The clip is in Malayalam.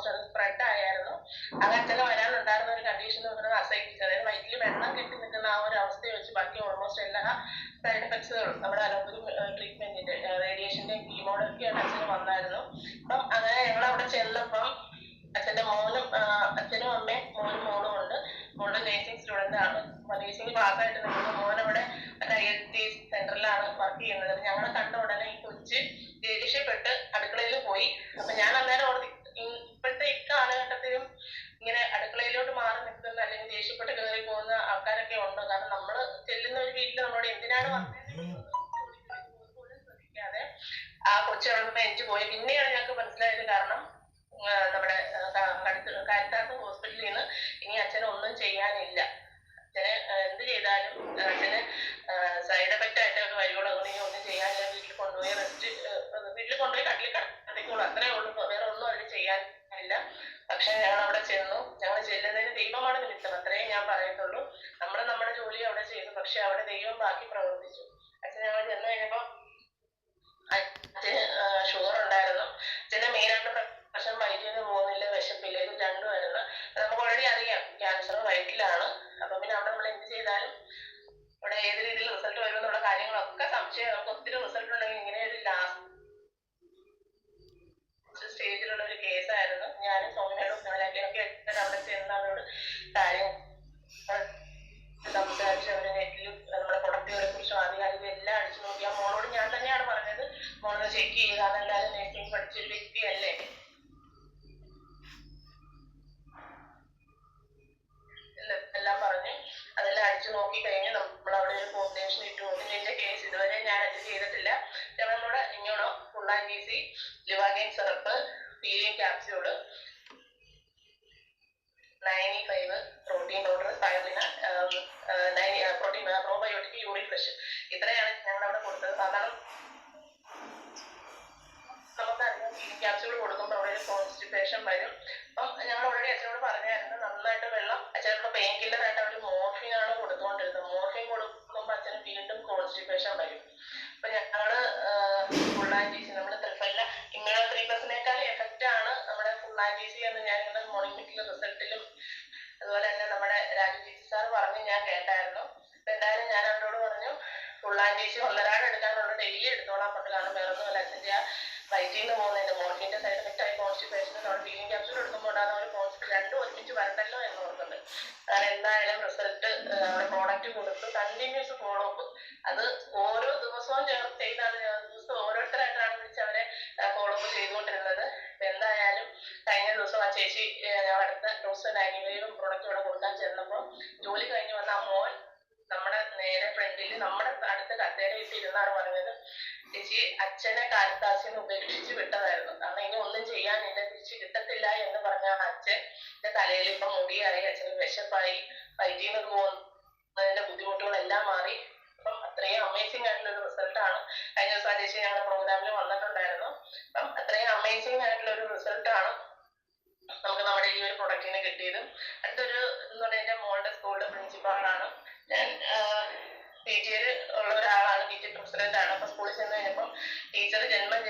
ഓൾമോസ്റ്റ് അത് സ്പ്രെഡ് ആയിരുന്നു. അത് അച്ഛന് വരാനുണ്ടായിരുന്ന ഒരു കണ്ടീഷൻ എന്ന് പറയുന്നത് അസൈറ്റിസ്, അതായത് വയറ്റിൽ വെള്ളം കെട്ടി നിൽക്കുന്ന ആ ഒരു അവസ്ഥയെ വെച്ച് ബാക്കി ഓൾമോസ്റ്റ് എല്ലാ സൈഡ് എഫക്ട്സുകളും നമ്മുടെ അലോപ്പതി ട്രീറ്റ്മെന്റിന്റെ റേഡിയേഷന്റെ കീമോയുടെ ഒക്കെയാണ് അച്ഛന് വന്നായിരുന്നു. അപ്പം അങ്ങനെ ഞങ്ങൾ അവിടെ ചെന്നപ്പം അച്ഛന്റെ അച്ഛനും അമ്മയും മോളും ഉണ്ട്. മോള് നേഴ്സിംഗ് സ്റ്റുഡന്റ് ആണ്. നേഴ്സിംഗ് പാസ്സായിട്ട് നിൽക്കുന്ന മോനവിടെ IIT സെന്ററിലാണ് വർക്ക് ചെയ്യുന്നത്. ഞങ്ങളെ കണ്ട ഉടനെ ഈ കൊച്ച് ദേഷ്യപ്പെട്ട് അടുക്കളയിൽ പോയി. അപ്പൊ ഞാൻ അന്നേരം ഇപ്പോഴത്തെ കാലഘട്ടത്തിലും ഇങ്ങനെ അടുക്കളയിലോട്ട് മാറി നിൽക്കുന്ന അല്ലെങ്കിൽ ദേഷ്യപ്പെട്ട് കയറി പോകുന്ന ആൾക്കാരൊക്കെ ഉണ്ട്. കാരണം നമ്മള് ചെല്ലുന്ന ഒരു വീട്ടിൽ നമ്മളോട് എന്തിനാണ് ശ്രദ്ധിക്കാതെ ആ കൊച്ചു അവിടെ നിന്ന് എനിക്ക് പോയി. പിന്നെയാണ് ഞങ്ങൾക്ക് മനസ്സിലായത്, കാരണം നമ്മുടെ കാരിത്താസ് ഹോസ്പിറ്റലിൽ നിന്ന് ഇനി അച്ഛന് ഒന്നും ചെയ്യാനില്ല. അച്ഛന് എന്ത് ചെയ്താലും അച്ഛന് സൈഡ് എഫക്റ്റ് ആയിട്ട് ഒക്കെ വരുവുള്ളൂ. അതുകൊണ്ട് ഇനി ഒന്നും ചെയ്യാനില്ല. വീട്ടിൽ കൊണ്ടുപോയി കട്ടിൽ കിടത്തിക്കോളൂ, അത്രേ ഉള്ളൂ. വേറെ ഒന്നും അതിന് ചെയ്യാനില്ല. പക്ഷെ ഞങ്ങൾ അവിടെ ചെന്നു. ഞങ്ങൾ ചെല്ലുന്നതിന് ദൈവമാണ് നിമിത്തം, അത്രയും ഞാൻ പറയത്തുള്ളൂ. നമ്മുടെ ജോലി അവിടെ ചെയ്തു. പക്ഷെ അവിടെ ദൈവം ബാക്കി പ്രവർത്തിച്ചു. അച്ഛൻ ഞങ്ങൾ ചെന്ന് കഴിഞ്ഞപ്പോ അച്ഛന് ഷുഗർ ഉണ്ടായിരുന്നു. അച്ഛന്റെ മെയിനായിട്ട് പ്രശ്നം വയറ്റിന് പോകുന്നില്ല, വിശപ്പില്ല, ഇത് രണ്ടുമായിരുന്നു. നമുക്ക് ഓൾറെഡി അറിയാം ക്യാൻസർ വയറ്റിലാണ്. അപ്പൊ പിന്നെ അവിടെ നമ്മൾ എന്ത് ചെയ്താലും ഇവിടെ ഏത് രീതിയിൽ റിസൾട്ട് വരും എന്നുള്ള കാര്യങ്ങളൊക്കെ സംശയം. നമുക്ക് ഒത്തിരി റിസൾട്ട് ഉണ്ടെങ്കിൽ ഇങ്ങനെ ഒരു ലാസ്റ്റ് സ്റ്റേജിലുള്ള ഒരു കേസായിരുന്നു. ഞാനും സൗമ്യയോടും ഒക്കെ അവിടെ ചെന്ന് അവരോട് കാര്യം സംസാരിച്ച് അവര് നെറ്റിലും നമ്മുടെ പ്രൊഡക്റ്റുകളെ കുറിച്ചും ആധികാരികം എല്ലാം അടിച്ചു നോക്കി. ആ മോളോട് ഞാൻ തന്നെയാണ് പറഞ്ഞത്, മോളൊന്ന് ചെക്ക് ചെയ്യുക, അതെല്ലാവരും നേഴ്സിംഗ് പഠിച്ചൊരു വ്യക്തിയല്ലേ എല്ലാം പറഞ്ഞ് അതെല്ലാം അടിച്ചു നോക്കി കഴിഞ്ഞ് നമ്മൾ അവിടെ ഒരു കോമ്പിനേഷൻ ഇട്ടു. ഇതിന്റെ കേസ് ഇതുവരെ ഞാൻ അറ്റൻഡ് ചെയ്തിട്ടില്ല. നമ്മളോട് ഇമ്മ്യൂണോ, ഫുള്ളാൻറ്റിസി, ലിവാഗൈൻ സിറപ്പ്, പീലിയം capsule, 9E5 protein powder, spirulina, probiotic, urine flush, ഇത്രയാണ് ഞങ്ങൾ അവിടെ കൊടുത്തത്. സാധാരണ നമുക്കറിയാം ക്യാപ്സ്യൂൾ കൊടുക്കുമ്പോൾ അവിടെ ഒരു കോൺസ്റ്റിപ്പേഷൻ വരും. അപ്പം ഞങ്ങൾ ഓൾറെഡി അച്ഛനോട് പറഞ്ഞായിരുന്നു നന്നായിട്ട് വെള്ളം. അച്ഛനോട് പെയിൻ കില്ലർ ആയിട്ട് അവർ മോർഫിനാണ് കൊടുത്തുകൊണ്ടിരുന്നത്. മോർഫിൻ കൊടുക്കുമ്പോൾ അച്ഛന് വീണ്ടും കോൺസ്റ്റിപ്പേഷൻ വരും. അപ്പൊ ഞങ്ങള് ഫുള്ളാൻറ്റിസി, നമ്മുടെ ത്രിഫല ഇമ്മ്യൂണോ 3+നേക്കാൾ എഫക്റ്റ് ആണ് നമ്മുടെ ഫുള്ളാൻറ്റിസി എന്ന് ഞാൻ ഇങ്ങനെ മോർണിംഗ് മീറ്റിംഗ് റിസൾട്ടിലും അതുപോലെ തന്നെ നമ്മുടെ രാജുജി സാർ പറഞ്ഞ് ഞാൻ കേട്ടായിരുന്നു. എന്തായാലും ഞാൻ അവരോട് പറഞ്ഞു ഫുള്ളാൻറ്റിസി 1.5 എടുക്കാനുള്ള ഡെയിലി എടുത്തോളാൻ പറഞ്ഞു. കാരണം വേറെ ഒന്നുമല്ല, അച്ഛൻ്റെ ആ വയറ്റിൽ നിന്ന് പോകുന്നതിന്റെ മോർഫിന്റെ സൈഡ് എഫക്റ്റ് ആയി കോൺസ്റ്റിപ്പേഷൻ നമ്മുടെ ഫീലിംഗ് ക്യാപ്സ്യൂൾ എടുക്കുമ്പോഴാണ് ഒരു രണ്ടും ഒരുമിച്ച് വരണ്ടല്ലോ എന്ന് ഓർക്കുന്നത്. കാരണം എന്തായാലും റിസൾട്ട് പ്രോഡക്റ്റ് കൊടുത്തു. കണ്ടിന്യൂസ് ഫോളോ അപ്പ്, അത് ഓരോ ദിവസവും ചെയ്താണ്. ദിവസം ഓരോരുത്തരായിട്ടാണ് വിളിച്ച് അവരെ ഫോളോ അപ്പ് ചെയ്തുകൊണ്ടിരുന്നത്. എന്തായാലും കഴിഞ്ഞ ദിവസം ആ ചേച്ചി അടുത്ത ഡോസ് 9E5 പ്രോഡക്റ്റ് ഇവിടെ കൊടുക്കാൻ ചെന്നപ്പോൾ ജോലി കഴിഞ്ഞ് വന്ന ആ മോൻ നമ്മുടെ നേരെ ഫ്രണ്ടിൽ നമ്മുടെ അടുത്ത കസേര ഇട്ടിരുന്നാണ് പറഞ്ഞത്, ചേച്ചി അച്ഛനെ കാരിത്താസിന് ഉപേക്ഷിച്ച് വിട്ടതായിരുന്നു. കാരണം ഇനി ഒന്നും ചെയ്യാനില്ല, തിരിച്ച് കിട്ടത്തില്ല എന്ന് പറഞ്ഞാണ് അച്ഛൻ്റെ തലയിൽ ഇപ്പൊ മുടിയായി, അച്ഛന് വിശപ്പായി, വയറ്റിൽ നിന്ന് പോകുന്നതിന്റെ ബുദ്ധിമുട്ടുകളെല്ലാം മാറി. അപ്പം അത്രയും അമേസിംഗ് ആയിട്ടുള്ള ഒരു റിസൾട്ടാണ്. കഴിഞ്ഞ ദിവസം ആ ചേച്ചി ഞങ്ങളുടെ പ്രോഗ്രാമിൽ വന്നിട്ടുണ്ടായിരുന്നു. അപ്പം അത്രയും അമേസിംഗ് ആയിട്ടുള്ള ഒരു റിസൾട്ടാണ് നമുക്ക് നമ്മുടെ ഈ ഒരു പ്രൊഡക്റ്റിന് കിട്ടിയത്. അടുത്തൊരു എന്ന് പറഞ്ഞാൽ എന്റെ മോളുടെ സ്കൂളിലെ പ്രിൻസിപ്പാളാണ് ഞാൻ. PTA ഉള്ള ഒരാളാണ്, PTA പ്രസിഡന്റ് ആണ്. അപ്പൊ സ്കൂളിൽ ചെന്ന് കഴിഞ്ഞപ്പം ടീച്ചർ ജന്മം